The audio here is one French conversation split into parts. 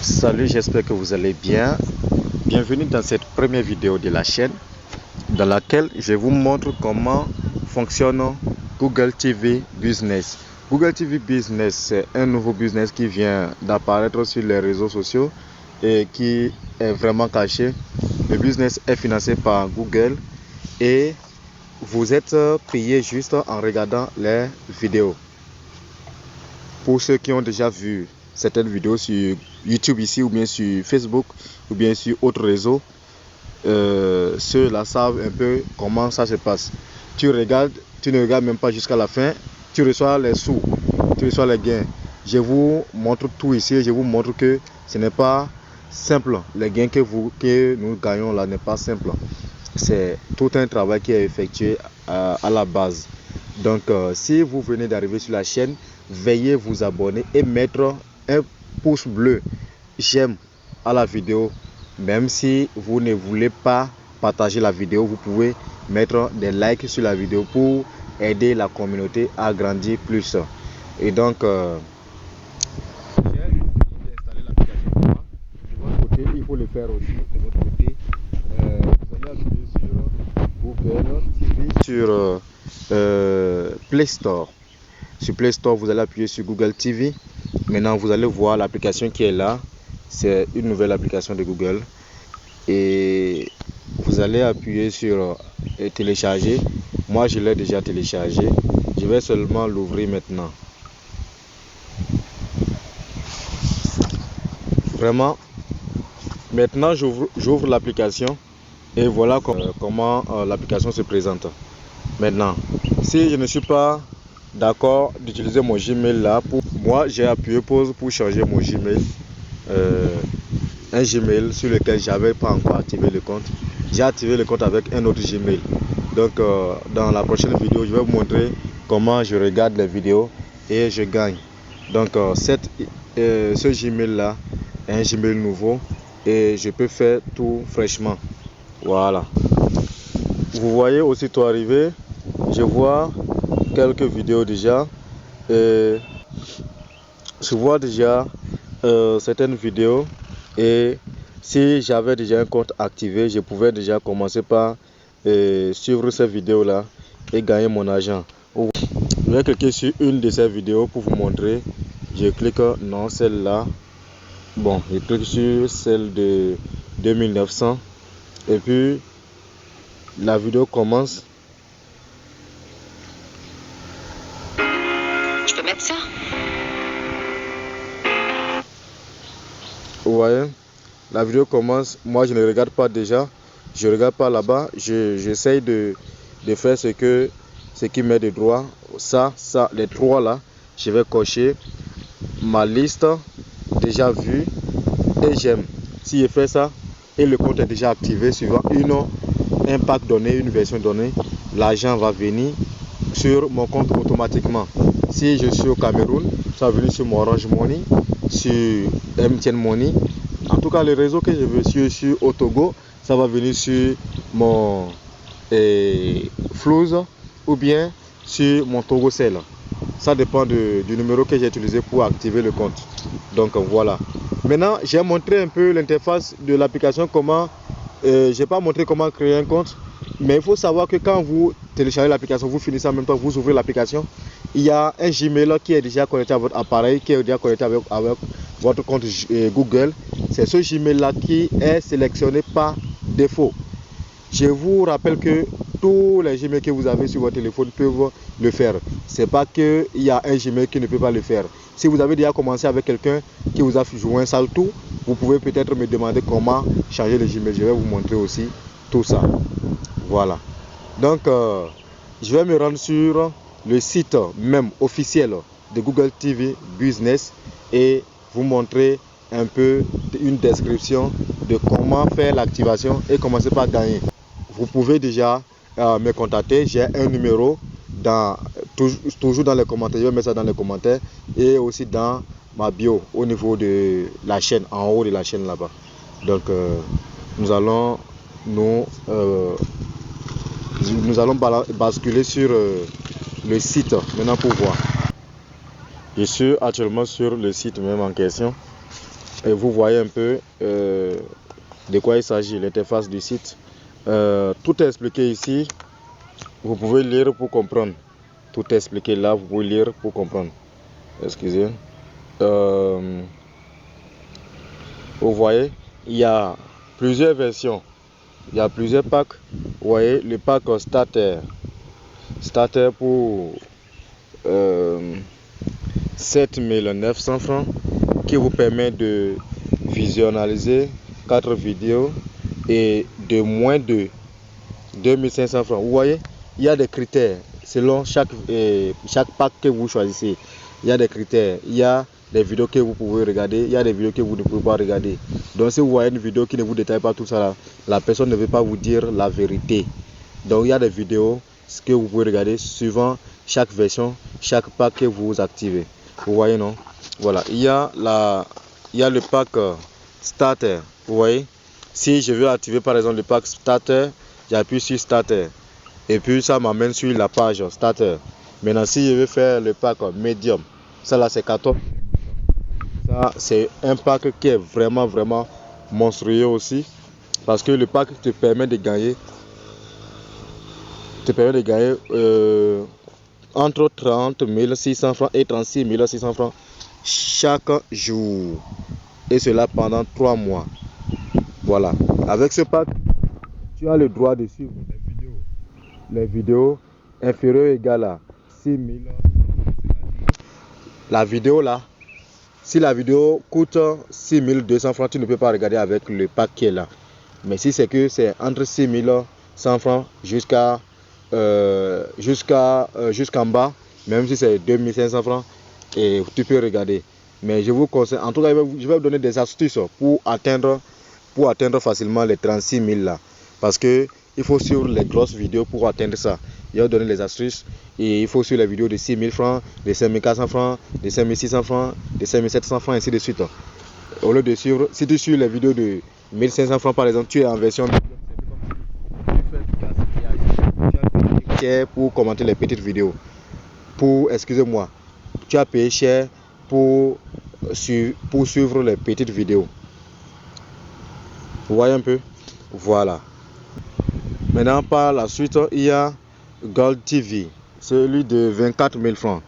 Salut, j'espère que vous allez bien. Bienvenue dans cette première vidéo de la chaîne dans laquelle je vous montre comment fonctionne Google TV Business. Google TV Business, c'est un nouveau business qui vient d'apparaître sur les réseaux sociaux et qui est vraiment caché. Le business est financé par Google et vous êtes payé juste en regardant les vidéos. Pour ceux qui ont déjà vu certaines vidéos sur YouTube ici, ou bien sur Facebook, ou bien sur autres réseaux, ceux-là savent un peu comment ça se passe. Tu regardes, tu ne regardes même pas jusqu'à la fin, tu reçois les sous, tu reçois les gains. Je vous montre tout ici, je vous montre que ce n'est pas simple. Les gains que nous gagnons là n'est pas simple. C'est tout un travail qui est effectué à la base. Donc si vous venez d'arriver sur la chaîne, veuillez vous abonner et mettre un pouce bleu j'aime à la vidéo. Même si vous ne voulez pas partager la vidéo, vous pouvez mettre des likes sur la vidéo pour aider la communauté à grandir plus. Et donc j'ai installé l'application pour moi. De votre côté, il faut le faire aussi de votre côté. Vous allez appuyer sur Google TV, sur Play Store. Sur Play Store, vous allez appuyer sur Google TV. Maintenant, vous allez voir l'application qui est là. C'est une nouvelle application de Google. Et vous allez appuyer sur télécharger. Moi, je l'ai déjà téléchargé. Je vais seulement l'ouvrir maintenant. Vraiment, maintenant, j'ouvre l'application. Et voilà comment l'application se présente. Maintenant, si je ne suis pas d'accord d'utiliser mon Gmail là, pour moi j'ai appuyé pause pour changer mon Gmail, un Gmail sur lequel j'avais pas encore activé le compte. J'ai activé le compte avec un autre Gmail. Donc dans la prochaine vidéo je vais vous montrer comment je regarde les vidéos et je gagne. Donc ce Gmail là est un Gmail nouveau et je peux faire tout fraîchement. Voilà, vous voyez aussitôt arrivé, je vois quelques vidéos déjà et je vois déjà certaines vidéos, et si j'avais déjà un compte activé, je pouvais déjà commencer par suivre ces vidéos là et gagner mon argent. Je vais cliquer sur une de ces vidéos pour vous montrer. Je clique non, celle-là. Bon, je clique sur celle de 2900 et puis la vidéo commence. Je peux mettre ça? Vous voyez, la vidéo commence. Moi, je ne regarde pas déjà. Je regarde pas là-bas. J'essaye de faire ce qui m'est de droit. Ça, les trois là, je vais cocher ma liste déjà vue et j'aime. Si je fais ça et le compte est déjà activé suivant un pack donné, une version donnée, l'argent va venir sur mon compte automatiquement. Si je suis au Cameroun, ça va venir sur mon Orange Money, sur MTN Money. En tout cas, le réseau que je veux, si je suis au Togo, ça va venir sur mon Flouz ou bien sur mon Togo Cell. Ça dépend du numéro que j'ai utilisé pour activer le compte. Donc voilà. Maintenant, j'ai montré un peu l'interface de l'application, comment. Je n'ai pas montré comment créer un compte. Mais il faut savoir que quand vous téléchargez l'application, vous finissez en même temps, vous ouvrez l'application. Il y a un Gmail qui est déjà connecté à votre appareil, qui est déjà connecté avec votre compte Google. C'est ce Gmail là qui est sélectionné par défaut. Je vous rappelle que tous les Gmails que vous avez sur votre téléphone peuvent le faire. Ce n'est pas qu'il y a un Gmail qui ne peut pas le faire. Si vous avez déjà commencé avec quelqu'un qui vous a joué un sale tour, vous pouvez peut-être me demander comment changer le Gmail. Je vais vous montrer aussi tout ça. Voilà. Donc, je vais me rendre sur le site même officiel de Google TV Business et vous montrer un peu une description de comment faire l'activation et commencer par gagner. Vous pouvez déjà me contacter. J'ai un numéro toujours dans les commentaires. Je vais mettre ça dans les commentaires et aussi dans ma bio au niveau de la chaîne, en haut de la chaîne là-bas. Donc, nous allons basculer sur le site maintenant pour voir. Je suis actuellement sur le site même en question. Et vous voyez un peu de quoi il s'agit, l'interface du site. Tout est expliqué ici. Vous pouvez lire pour comprendre. Tout est expliqué là, vous pouvez lire pour comprendre. Excusez. Vous voyez, il y a plusieurs versions. Il y a plusieurs packs. Vous voyez, le pack starter. Starter pour 7900 francs qui vous permet de visualiser 4 vidéos et de moins de 2500 francs. Vous voyez, il y a des critères selon chaque pack que vous choisissez. Il y a des critères. Il y a des vidéos que vous pouvez regarder, il y a des vidéos que vous ne pouvez pas regarder. Donc si vous voyez une vidéo qui ne vous détaille pas tout ça là, la personne ne veut pas vous dire la vérité. Donc il y a des vidéos que vous pouvez regarder suivant chaque version, chaque pack que vous activez. Vous voyez, non? Voilà, il y a le pack starter. Vous voyez, si je veux activer par exemple le pack starter, j'appuie sur starter et puis ça m'amène sur la page starter. Maintenant si je veux faire le pack medium, ça là c'est 14. Ça c'est un pack qui est vraiment monstrueux aussi, parce que le pack te permet de gagner entre 30 600 francs et 36 600 francs chaque jour, et cela pendant 3 mois. Voilà, avec ce pack tu as le droit de suivre les vidéos inférieures ou égales à 6000. La vidéo là, si la vidéo coûte 6200 francs, tu ne peux pas regarder avec le pack qui est là. Mais si c'est que c'est entre 6100 francs jusqu'en bas, même si c'est 2500 francs, et tu peux regarder. Mais je vous conseille, en tout cas, je vais vous donner des astuces pour atteindre facilement les 36 000 là. Parce que il faut suivre les grosses vidéos pour atteindre ça. Je vais vous donner les astuces. Et il faut suivre les vidéos de 6 000 francs, de 5 400 francs, de 5 600 francs, de 5 700 francs, ainsi de suite. Au lieu de suivre, si tu suis les vidéos de 1500 francs par exemple, tu es en version cher pour commenter les petites vidéos. Tu as payé cher pour suivre les petites vidéos. Vous voyez un peu? Voilà. Maintenant, par la suite, il y a Gold TV, celui de 24 000 francs.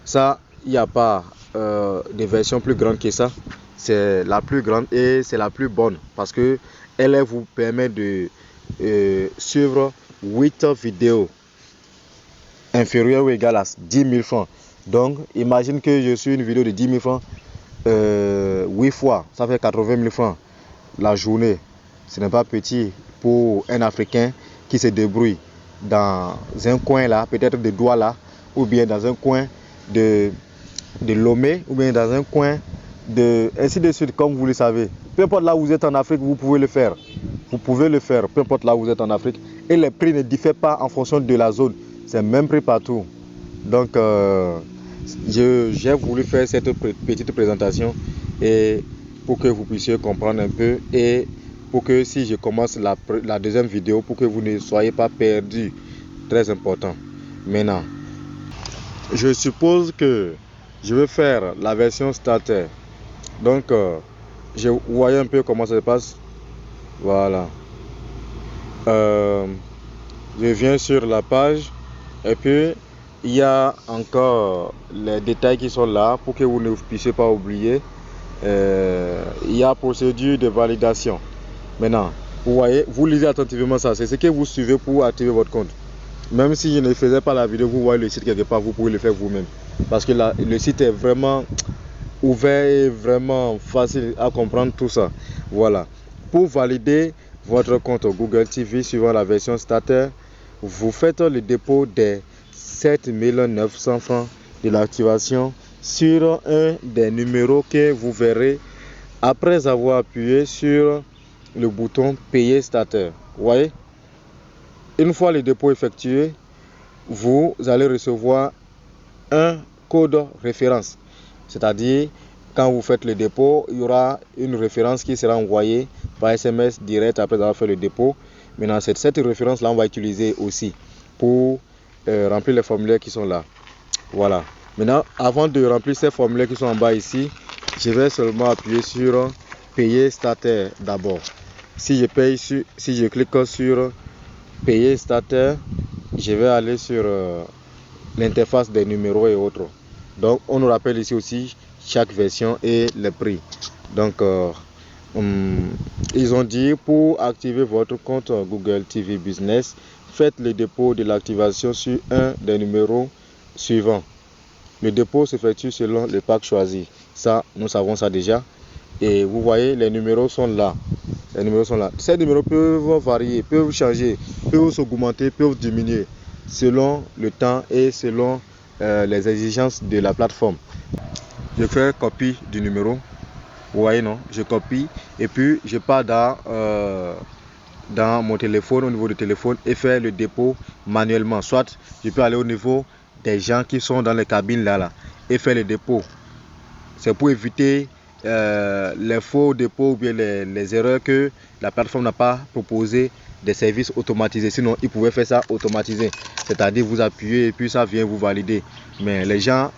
Ça, il n'y a pas de version plus grande que ça. C'est la plus grande et c'est la plus bonne parce que elle vous permet de suivre 8 vidéos inférieures ou égales à 10 000 francs. Donc, imagine que je suis une vidéo de 10 000 francs 8 fois, ça fait 80 000 francs la journée. Ce n'est pas petit pour un Africain qui se débrouille dans un coin là, peut-être de Douala, ou bien dans un coin de Lomé, ou bien dans un coin de ainsi de suite, comme vous le savez. Peu importe là où vous êtes en Afrique, vous pouvez le faire. Vous pouvez le faire, peu importe là où vous êtes en Afrique. Et les prix ne diffèrent pas en fonction de la zone. C'est le même prix partout. Donc, j'ai voulu faire cette petite présentation et pour que vous puissiez comprendre un peu et pour que si je commence la deuxième vidéo, pour que vous ne soyez pas perdus. Très important. Maintenant, je suppose que je vais faire la version starter. Donc, vous voyez un peu comment ça se passe. Voilà. Je viens sur la page et puis il y a encore les détails qui sont là pour que vous ne puissiez pas oublier. Il y a procédure de validation. Maintenant, vous voyez, vous lisez attentivement ça. C'est ce que vous suivez pour activer votre compte. Même si je ne faisais pas la vidéo, vous voyez le site quelque part, vous pouvez le faire vous-même. Parce que le site est vraiment ouvert et vraiment facile à comprendre tout ça. Voilà. Pour valider votre compte Google TV suivant la version starter, vous faites le dépôt des 7 900 francs de l'activation sur un des numéros que vous verrez après avoir appuyé sur le bouton payer starter. Vous voyez? Une fois le dépôt effectué, vous allez recevoir un code référence. C'est-à-dire, quand vous faites le dépôt, il y aura une référence qui sera envoyée par SMS direct après avoir fait le dépôt. Maintenant, cette référence-là, on va utiliser aussi pour remplir les formulaires qui sont là. Voilà. Maintenant, avant de remplir ces formulaires qui sont en bas ici, je vais seulement appuyer sur payer starter d'abord. Si je clique sur payer starter, je vais aller sur l'interface des numéros et autres. Donc on nous rappelle ici aussi chaque version et le prix. Donc ils ont dit pour activer votre compte Google TV Business, faites le dépôt de l'activation sur un des numéros suivants. Le dépôt s'effectue selon le pack choisi. Ça, nous savons ça déjà. Et vous voyez, les numéros sont là. Les numéros sont là. Ces numéros peuvent varier, peuvent changer, peuvent augmenter, peuvent diminuer selon le temps et selon les exigences de la plateforme. Je fais copie du numéro. Vous voyez, non? Je copie et puis je pars dans mon téléphone, au niveau du téléphone, et faire le dépôt manuellement. Soit je peux aller au niveau des gens qui sont dans les cabines là et faire le dépôt. C'est pour éviter les faux dépôts ou bien les erreurs que la plateforme n'a pas proposé des services automatisés. Sinon, ils pouvaient faire ça automatisé. C'est-à-dire vous appuyez et puis ça vient vous valider. Mais les gens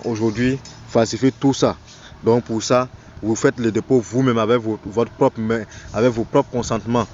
aujourd'hui falsifient tout ça. Donc pour ça, vous faites le dépôt vous-même avec votre propre main, avec vos propres consentements.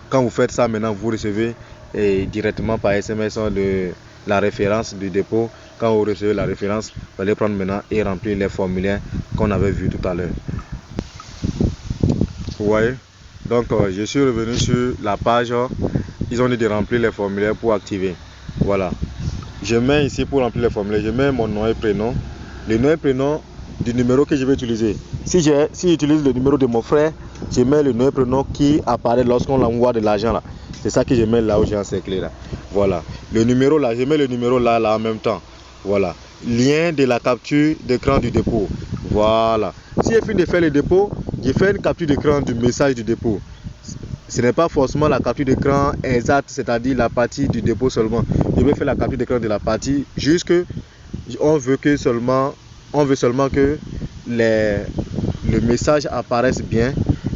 Quand vous faites ça, maintenant vous recevez directement par SMS la référence du dépôt. Quand vous recevez la référence, vous allez prendre maintenant et remplir les formulaires qu'on avait vus tout à l'heure. Vous voyez? Donc je suis revenu sur la page. Ils ont dit de remplir les formulaires pour activer. Voilà. Je mets ici pour remplir les formulaires, je mets mon nom et prénom. Le nom et prénom du numéro que je vais utiliser. Si j'utilise le numéro de mon frère, je mets le nom et prénom qui apparaît lorsqu'on envoie de l'argent là. C'est ça que je mets là où j'ai encerclé là. Voilà. Le numéro là, je mets le numéro là en même temps. Voilà. Lien de la capture d'écran du dépôt. Voilà. Si j'ai fini de faire le dépôt, je fais une capture d'écran du message du dépôt. Ce n'est pas forcément la capture d'écran exacte, c'est-à-dire la partie du dépôt seulement. Je vais faire la capture d'écran de la partie jusque on veut seulement que le message apparaisse bien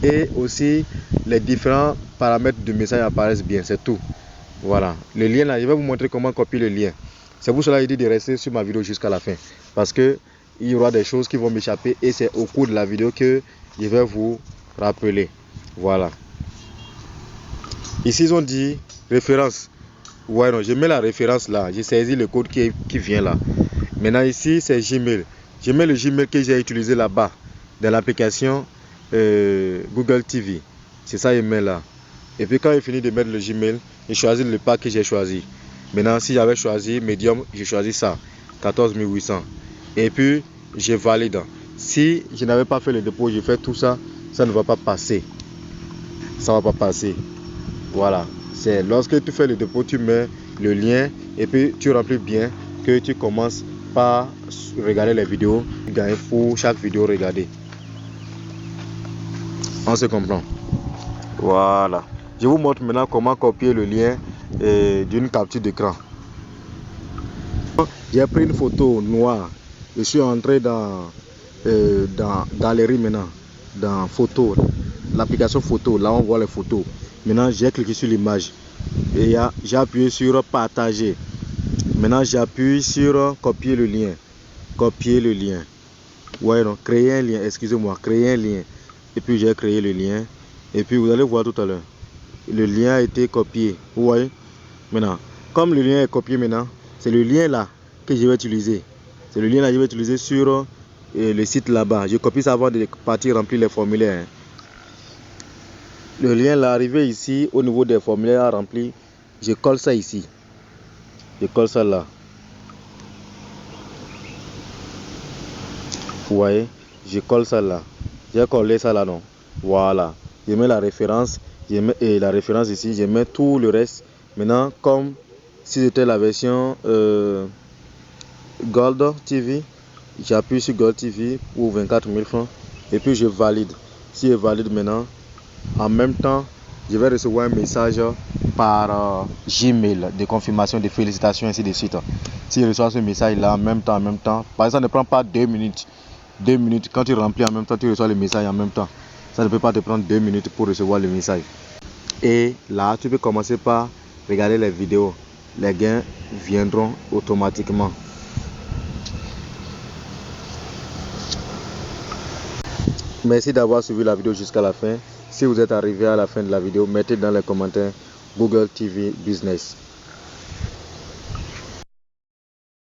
et aussi les différents paramètres du message apparaissent bien, c'est tout. Voilà. Le lien là, je vais vous montrer comment copier le lien. C'est pour cela que je dis de rester sur ma vidéo jusqu'à la fin. Parce que il y aura des choses qui vont m'échapper et c'est au cours de la vidéo que je vais vous rappeler. Voilà. Ici, ils ont dit référence. Ouais, non, je mets la référence là. J'ai saisi le code qui vient là. Maintenant, ici, c'est Gmail. Je mets le Gmail que j'ai utilisé là-bas, dans l'application Google TV. C'est ça, je mets là. Et puis, quand j'ai fini de mettre le Gmail, j'ai choisi le pack que j'ai choisi. Maintenant, si j'avais choisi Medium, j'ai choisi ça, 14 800. Et puis, je valide. Si je n'avais pas fait le dépôt, je fais tout ça, ça ne va pas passer. Ça ne va pas passer. Voilà. C'est lorsque tu fais le dépôt, tu mets le lien et puis tu remplis bien que tu commences par regarder les vidéos, tu gagnes pour chaque vidéo regardée. On se comprend. Voilà. Je vous montre maintenant comment copier le lien d'une capture d'écran. J'ai pris une photo noire. Je suis entré dans galerie maintenant, dans photo, l'application photo, là on voit les photos. Maintenant j'ai cliqué sur l'image et j'ai appuyé sur partager. Maintenant j'appuie sur copier le lien. Copier le lien. Ouais, non, créer un lien, excusez-moi, créer un lien. Et puis j'ai créé le lien. Et puis vous allez voir tout à l'heure. Le lien a été copié. Vous voyez? Maintenant, comme le lien est copié maintenant, c'est le lien là que je vais utiliser. C'est le lien là que je vais utiliser sur le site là-bas. Je copie ça avant de partir remplir les formulaires. Le lien là, arrivé ici au niveau des formulaires à remplir, je colle ça ici. Je colle ça là. Vous voyez, je colle ça là. J'ai collé ça là, non? Voilà. Je mets la référence. Et la référence ici, je mets tout le reste. Maintenant, comme si c'était la version Gold TV, j'appuie sur Gold TV pour 24 000 francs. Et puis je valide. Si je valide maintenant, en même temps, je vais recevoir un message par Gmail de confirmation, de félicitations, ainsi de suite. Si je reçois ce message là en même temps, par exemple, ça ne prend pas 2 minutes. 2 minutes, quand tu remplis en même temps, tu reçois le message en même temps. Ça ne peut pas te prendre 2 minutes pour recevoir le message. Et là, tu peux commencer par regarder les vidéos. Les gains viendront automatiquement. Merci d'avoir suivi la vidéo jusqu'à la fin. Si vous êtes arrivé à la fin de la vidéo, mettez dans les commentaires Google TV Business.